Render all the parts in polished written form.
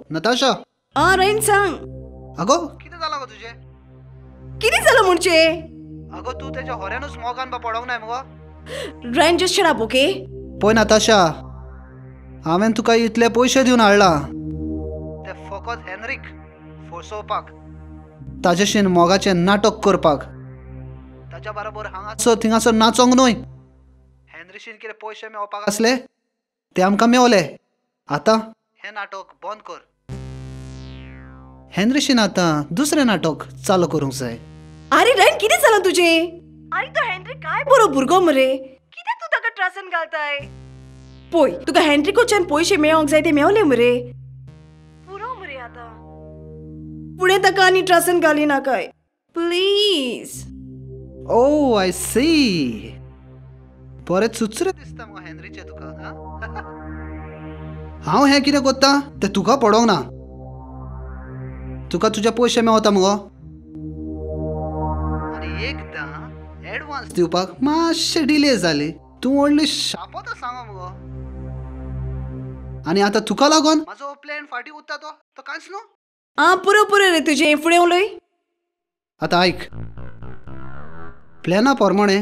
नताशा राईन सांग. अगो कितें जालां गो तुजें? कितें जालां म्हणचे? अगो तू तेच्या होऱ्यानूच मोगान बा पडोंक नाय मगो? राईन जस्ट शट अप ओके. पळय नताशा, हांवें तुका इतले पयशे दिवन हाडला ते फकत हेनरीक फसोवपाक, ताजेशीन मोगाचें नाटक करपाक, ताच्या बरोबर हांगासर थिंगासर नाचोंक न्हय. हेनरीशीन कितें पयशे मेळपाक आसले ते आमकां मेवले. आतां हें नाटक बंद कर. हेनरीशीन आतां दुसरें नाटक चालू करूंक जाय. अरे राईन कितें जालां तुजें? अरे तो हेनरी काय बरो भुरगो मरे. कित्याक तूं ताका त्रासान घालताय? पळय तुका हेनरीकोच्यान पयशे मेळोंक जाय ते मेवले मरे. पुरो मरे आतां. फुडें ताका आनी त्रासान घाली नाकाय प्लीज. ओ आय सी. बरें चुचरे दिसता मगो हेनरीचे तुका. हांव हें कितें कोत्ता तें तुका पडोंक ना. तुका तुजे पयशे मेवता मगो, आनी एकदां एडवान्स दिवपाक मातशें डिले जाली. तूं व्हडली शापोत सांगो मगो. आनी आतां तुका लागून म्हाजो प्लॅन फाटीं उरता तो कांयच न्हू. पुरो पुरो रे तुजें. फुडें उलय. आतां आयक, प्लॅना प्रमाणे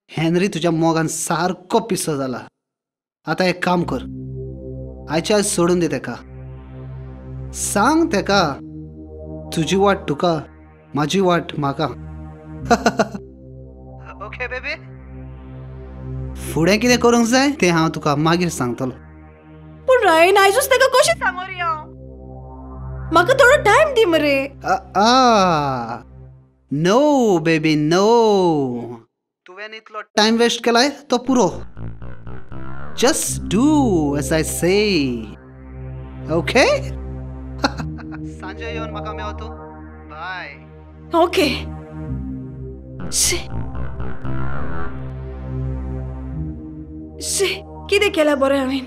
हेनरी तुज्या मोगान सारको पिसो जाला. आतां एक काम कर, आयच्या आयज सोडून दी तेका. सांग तेका तुजी वाट तुका, म्हाजी वाट म्हाका. Okay baby. फुडें कितें करूंक जाय तें हांव तुका मागीर सांगतलो. पूण रायन आयजूच ताका कशें सांगो रे हांव? म्हाका थोडो टायम दी मरे. No baby no. तुवें इतलो टायम वेस्ट केलाय तो पुरो. जस्ट डू एज आय से. ओके. सांजे येवन म्हाका मेळ तूं. बाय. ओके. कितें केलां बरें हांवें?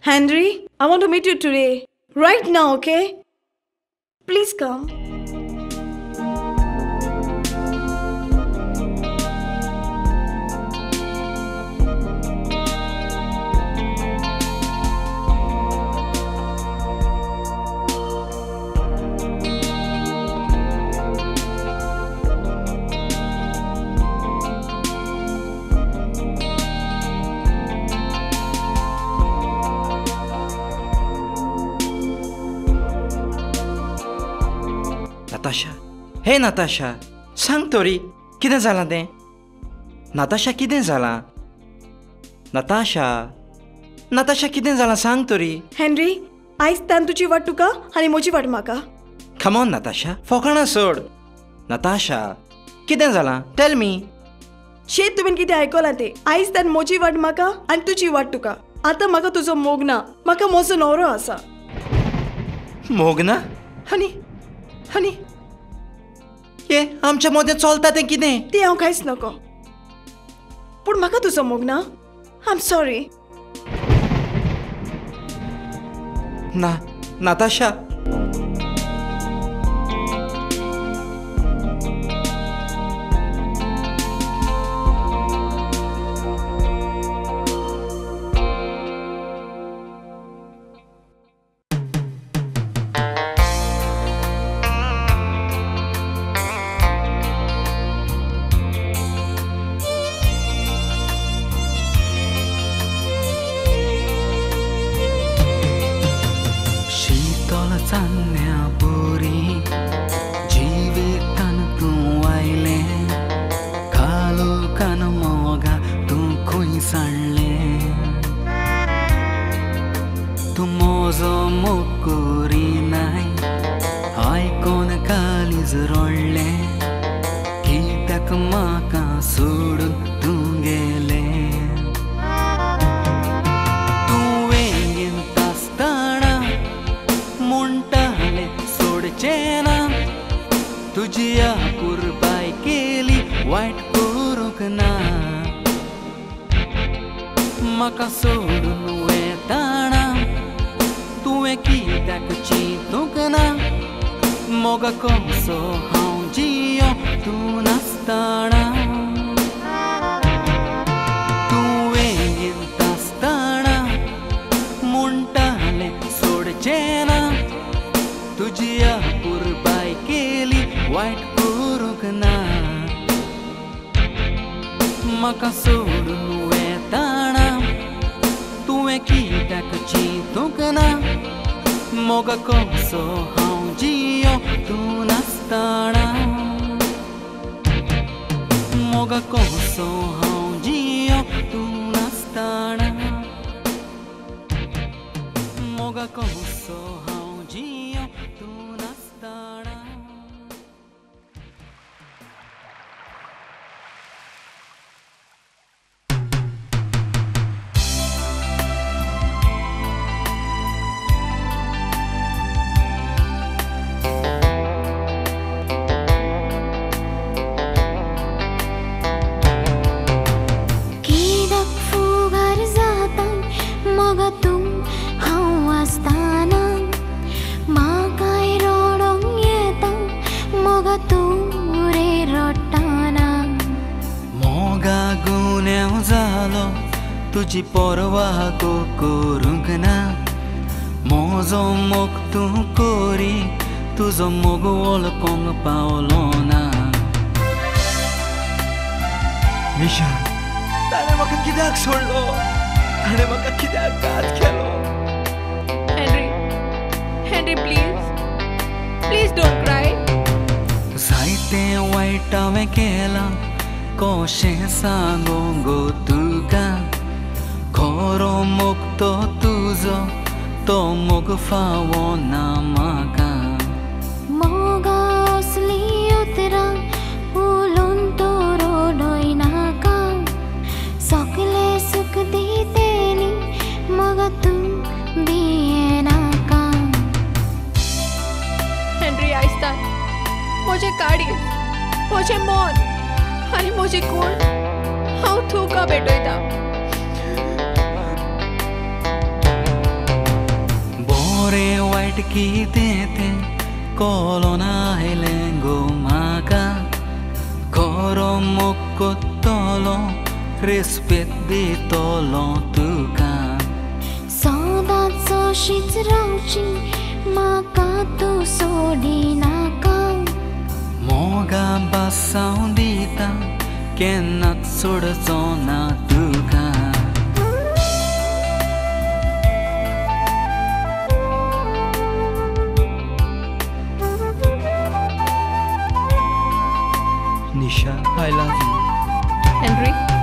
Henry, I want to meet you today. Right now, okay? Please come. Natasha, hey Natasha, सांग तरी कितें जालां तें? नाताशा कितें जालां? नाताशा कितें जालां सांग तरी. हेनरी, आयज तान तुजी वाट तुका आनी म्हजी वाट म्हाका. कम ऑन नाताशा, फकाणां सोड. नाताशा, कितें जालां? Tell me. शेत तुवें कितें आयकलां तें. आयज तान म्हजी वाट म्हाका आनी तुजी वाट तुका. आतां म्हाका तुजो मोग ना. म्हाका म्हजो न्हवरो आसा. मोग ना? आनी हे आमच्या मदें चलता तें कितें? तें हांव कांयच नको. पूण म्हाका तुजो मोग ना. I am sorry. ना नाताशा. चान्न्या पोरी जिवेकान तूं आयलें. कालो कान मोगा तूं खंय सांडलें. तूं म्हजो मोग करिनाय आयकोन काळीज रडलें. कित्याक म्हाका सोडून तूं गेलें. तुवें गेंत आसतना म्हणटालें सोडचें ना. तुजी पुरबाय केली वायट करूंक ना. म्हाका सोडून वेताना तुवें कित्याक चिंतूंक ना. मोगा कसो हांव जियो तूं नासताना. तुवें कित्याक चिंतूंक ना मोगा कसो हांव जियो तूं नासतना मोगा कसो हांव जियो तूं नासतना मोगा कसो हांव जियो तूं नासतना तुझी परवाह करूंक ना म्हजो मोग तूं कोरी तुजो मोग वळखूंक पावलो ना निशा ताणें म्हाका कित्याक सोडलो ताणें म्हाका कित्याक घात केलो हेनरी प्लीज डोंट क्राय जायतें वायट हांवें केलां कशें सांगूं गो तुका खरो मोग तो तुजो तो मोग फावो ना म्हाका मोगा असली उतरां उलोवन तो रोडोय नाका सगलें सुख दितेली मोगा तूं भियेनाका हेनरी आयस्तान म्हजें काडीज म्हजें मोन आनी म्हजी कूड हांव तुका भेटयता बरें वायट कितें तें कळोन आयलें गो म्हाका खरो मोग कोत्तलो रेस्पेद दितलो तुका सदांच अशीच रावची म्हाका तूं सोडिनाका मोगा बासाव दिता केन्नाच सोडचो ना तुका निशा I love you हेनरी